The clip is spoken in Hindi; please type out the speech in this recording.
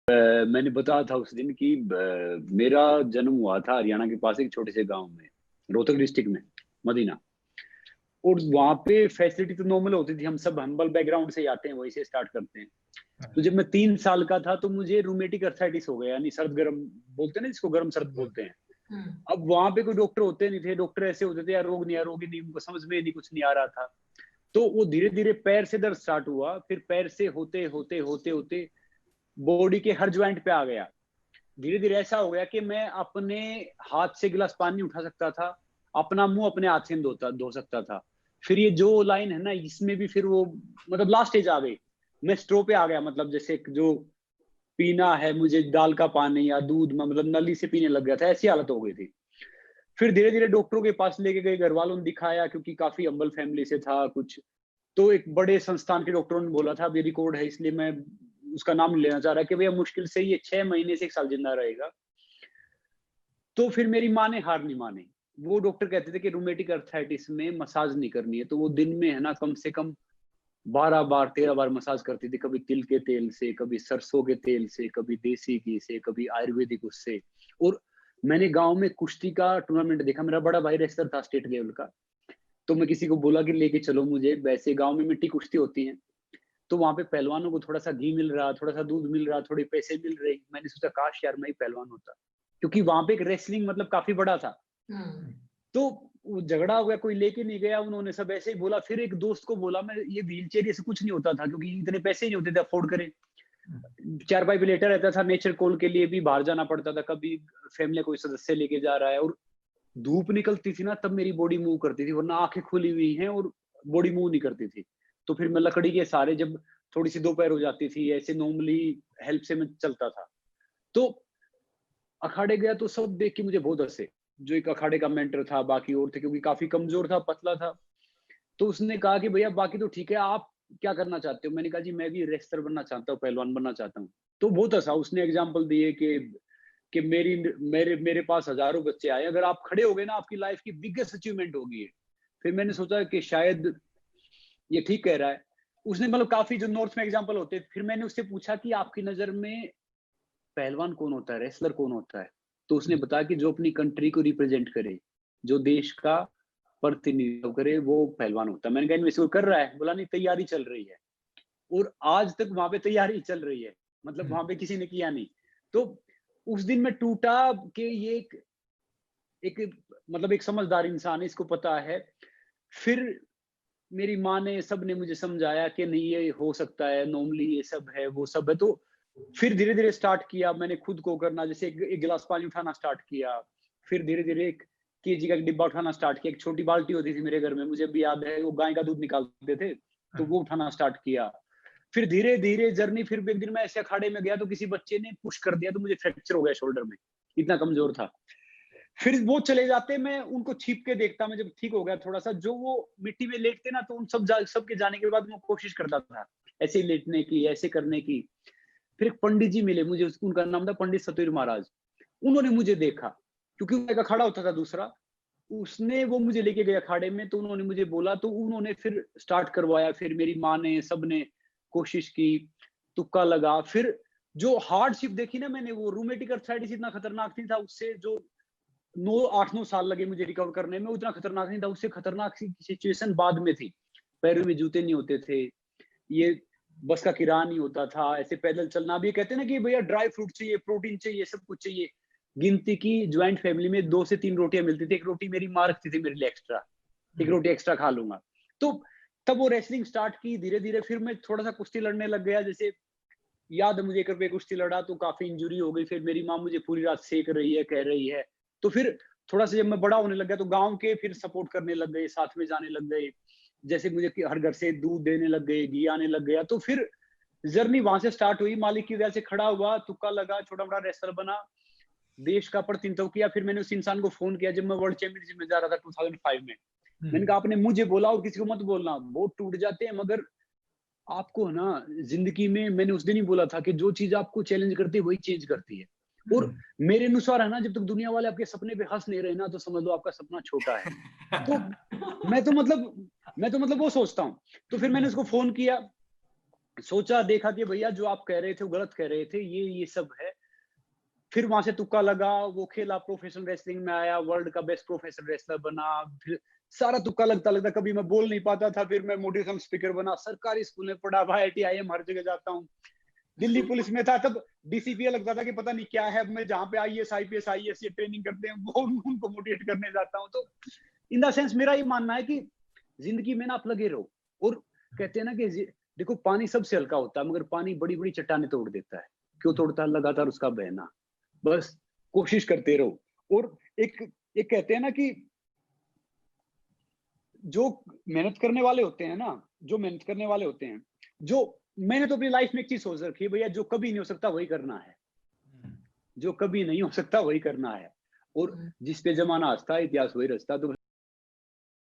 मैंने बताया था उस दिन कि मेरा जन्म हुआ था हरियाणा के पास एक छोटे से गांव में, रोहतक डिस्ट्रिक्ट में, मदीना। और वहां पे फैसिलिटी तो नॉर्मल होती थी, हम सब हम्बल बैकग्राउंड से ही आते हैं, वहीं से स्टार्ट करते हैं। तो जब मैं 3 साल का था तो मुझे रूमेटिक अर्थराइटिस हो गया, यानी सर्द गर्म बोलते हैं ना, जिसको गर्म सर्द बोलते हैं। अब वहां पे कोई डॉक्टर होते नहीं थे, डॉक्टर ऐसे होते थे यार रोग नहीं, रोगी नहीं, उनको समझ में नहीं, कुछ नहीं आ रहा था। तो वो धीरे धीरे पैर से दर्द स्टार्ट हुआ, फिर पैर से होते होते होते होते बॉडी के हर ज्वाइंट पे आ गया। धीरे धीरे ऐसा हो गया कि मैं अपने हाथ से गिलास पानी उठा सकता था, अपना मुंह अपने हाथ से धो सकता था। फिर ये जो लाइन है ना, इसमें भी फिर वो मतलब लास्ट स्टेज आ गई, मैं स्ट्रो पे आ गया। मतलब जैसे जो पीना है मुझे दाल का पानी या दूध, मतलब नली से पीने लग गया था, ऐसी हालत हो गई थी। फिर धीरे धीरे डॉक्टरों के पास लेके गए, घर वालों ने दिखाया, क्योंकि काफी अम्बल फैमिली से था कुछ। तो एक बड़े संस्थान के डॉक्टरों ने बोला था, अब ये रिकॉर्ड है इसलिए मैं उसका नाम नहीं लेना चाह रहा, कि भैया मुश्किल से ये 6 महीने से 1 साल जिंदा रहेगा। तो फिर मेरी माँ ने हार नहीं मानी। वो डॉक्टर कहते थे कि रूमेटिक अर्थराइटिस में मसाज नहीं करनी है, तो वो दिन में है ना कम से कम 12 बार 13 बार मसाज करती थी, कभी तिल के तेल से, कभी सरसों के तेल से, कभी देसी घी से, कभी आयुर्वेदिक उससे। और मैंने गांव में कुश्ती का टूर्नामेंट देखा, मेरा बड़ा भाई रेसलर था स्टेट लेवल का। तो मैं किसी को बोला कि लेके चलो मुझे, वैसे गांव में मिट्टी कुश्ती होती है, तो वहां पे पहलवानों को थोड़ा सा घी मिल रहा, थोड़ा सा दूध मिल रहा, थोड़े पैसे मिल रहे। मैंने सोचा काश यार मैं ही पहलवान होता, क्योंकि वहां पे एक रेसलिंग मतलब काफी बड़ा था। तो वो झगड़ा हो गया, कोई लेके नहीं गया, उन्होंने सब ऐसे ही बोला। फिर एक दोस्त को बोला मैं, ये व्हील चेयर से कुछ नहीं होता था, क्योंकि इतने पैसे ही नहीं होते थे अफोर्ड करें। 4 पाई पे लेटा रहता था, नेचर कॉल के लिए भी बाहर जाना पड़ता था, कभी फैमिली कोई सदस्य लेके जा रहा है। और धूप निकलती थी ना, तब मेरी बॉडी मूव करती थी, वरना आंखें खुली हुई हैं और बॉडी मूव नहीं करती थी। तो फिर मैं लकड़ी के सहारे, जब थोड़ी सी दोपहर हो जाती थी, ऐसे नॉर्मली हेल्प से मैं चलता था। तो अखाड़े गया तो सब देख के मुझे बहुत हंसे। जो एक अखाड़े का मेंटर था, बाकी और थे, क्योंकि काफी कमजोर था, पतला था। तो उसने कहा कि भैया बाकी तो ठीक है, आप क्या करना चाहते हो? मैंने कहा जी मैं भी रेसलर बनना चाहता हूँ, पहलवान बनना चाहता हूँ। तो बहुत हंसा। उसने एग्जाम्पल दिए कि मेरे मेरे पास हजारों बच्चे आए, अगर आप खड़े हो गए ना, आपकी लाइफ की बिगेस्ट अचीवमेंट होगी ये। फिर मैंने सोचा कि शायद ये ठीक कह रहा है। उसने मतलब काफी जो नॉर्थ में एग्जाम्पल होते, फिर मैंने उससे पूछा कि आपकी नजर में पहलवान कौन होता है, रेसलर कौन होता है? तो उसने बताया कि जो अपनी कंट्री को रिप्रेजेंट करे, जो देश का प्रतिनिधित्व करे, वो पहलवान होता है। मैंने कहा इनमें कर रहा है? बोला नहीं, तैयारी चल रही है। और आज तक वहां पे तैयारी चल रही है, मतलब वहां पे किसी ने किया नहीं। तो उस दिन मैं टूटा कि ये एक मतलब एक समझदार इंसान है, इसको पता है। फिर मेरी माँ ने, सब ने मुझे समझाया कि नहीं ये हो सकता है, नॉर्मली ये सब है, वो सब है। तो फिर धीरे धीरे स्टार्ट किया मैंने खुद को करना, जैसे एक गिलास पानी उठाना स्टार्ट किया। फिर धीरे धीरे 1 केजी का एक डिब्बा उठाना स्टार्ट किया। एक छोटी बाल्टी होती थी मेरे घर में, मुझे भी याद है, वो गाय का दूध निकालते थे, तो वो उठाना स्टार्ट किया। फिर धीरे धीरे जर्नी, फिर एक दिन मैं ऐसे अखाड़े में गया तो किसी बच्चे ने पुश कर दिया, तो मुझे फ्रैक्चर हो गया शोल्डर में, इतना कमजोर था। फिर वो चले जाते, मैं उनको छिप के देखता। मैं जब ठीक हो गया थोड़ा सा, जो वो मिट्टी में लेटते ना, तो उन सब के जाने के बाद मैं कोशिश करता था ऐसे ही लेटने की, ऐसे करने की। फिर एक पंडित जी मिले मुझे, उनका नाम था पंडित सतवीर महाराज। उन्होंने मुझे देखा, क्योंकि उनका खड़ा होता था दूसरा, उसने वो मुझे लेके गया अखाड़े में। तो उन्होंने मुझे बोला, तो उन्होंने फिर स्टार्ट करवाया। फिर मेरी माँ ने, सबने कोशिश की, तुक्का लगा। फिर जो हार्डशिप देखी ना मैंने, वो रूमेटिक अर्थराइटिस इतना खतरनाक नहीं था, उससे जो 8-9 साल लगे मुझे रिकवर करने में, उतना खतरनाक नहीं था। उससे खतरनाक सिचुएशन बाद में थी। पैरों में जूते नहीं होते थे, ये बस का किराया नहीं होता था, ऐसे पैदल चलना। अभी कहते हैं ना कि भैया ड्राई फ्रूट चाहिए, प्रोटीन चाहिए, सब कुछ चाहिए। गिनती की ज्वाइंट फैमिली में 2 से 3 रोटियां मिलती थी, एक रोटी मेरी माँ रखती थी मेरे लिए एक्स्ट्रा, एक रोटी एक्स्ट्रा खा लूंगा। तो तब वो रेसलिंग स्टार्ट की धीरे धीरे। फिर मैं थोड़ा सा कुश्ती लड़ने लग गया। जैसे याद है मुझे, 1 रुपये कुश्ती लड़ा तो काफी इंजुरी हो गई। फिर मेरी माँ मुझे पूरी रात सेक रही है, कह रही है। तो फिर थोड़ा सा जब मैं बड़ा होने लग गया, तो गांव के फिर सपोर्ट करने लग गए, साथ में जाने लग गए। जैसे मुझे हर घर से दूध देने लग गए, घी आने लग गया। तो फिर जर्नी वहां से स्टार्ट हुई। मालिक की दया से खड़ा हुआ, तुक्का लगा, छोटा बड़ा रेसलर बना, देश का प्रतिनिधित्व किया। फिर मैंने उस इंसान को फोन किया जब मैं वर्ल्ड चैंपियनशिप में जा रहा था 2005 में। मैंने कहा आपने मुझे बोला और किसी को मत बोलना, बहुत टूट जाते हैं, मगर आपको है ना जिंदगी में, मैंने उस दिन ही बोला था कि जो चीज आपको चैलेंज करती है वही चेंज करती है। और मेरे अनुसार है ना, जब तक दुनिया वाले आपके सपने पे हंस नहीं रहे ना, तो समझ लो आपका सपना छोटा है। तो मैं तो मतलब वो सोचता हूँ। तो फिर मैंने उसको फोन किया, सोचा देखा कि भैया जो आप कह रहे थे वो गलत कह रहे थे, ये सब है। फिर वहां से तुक्का लगा, वो खेला, प्रोफेशनल रेसलिंग में आया, वर्ल्ड का बेस्ट प्रोफेशनल रेसलर बना। फिर सारा तुक्का लगता लगता कभी मैं बोल नहीं पाता था, फिर मैं मोटिवेशनल स्पीकर बना, सरकारी स्कूल में पढ़ा, IIT IIM हर जगह जाता हूँ। दिल्ली पुलिस में था तब, DCPA लगता था कि पता नहीं क्या है। अब मैं जहाँ पे IAS IPS IAS ये ट्रेनिंग करते हैं वो उनको मोटिवेट करने जाता हूँ। तो इन द सेंस मेरा ये मानना है कि जिंदगी में ना आप लगे रहो। और कहते हैं ना कि देखो पानी सबसे हल्का होता है, मगर पानी बड़ी बड़ी चट्टानें तोड़ देता है। क्यों तोड़ता है? लगातार उसका बहना। बस कोशिश करते रहो। और एक एक कहते हैं ना कि जो मेहनत करने वाले होते हैं ना, जो मेहनत करने वाले होते हैं, जो मैंने तो अपनी लाइफ में एक चीज सोच रखी है भैया, जो कभी नहीं हो सकता वही करना है। जो कभी नहीं हो सकता वही करना है। और जिस पे जमाना हंसता है, इतिहास वही रचता। तो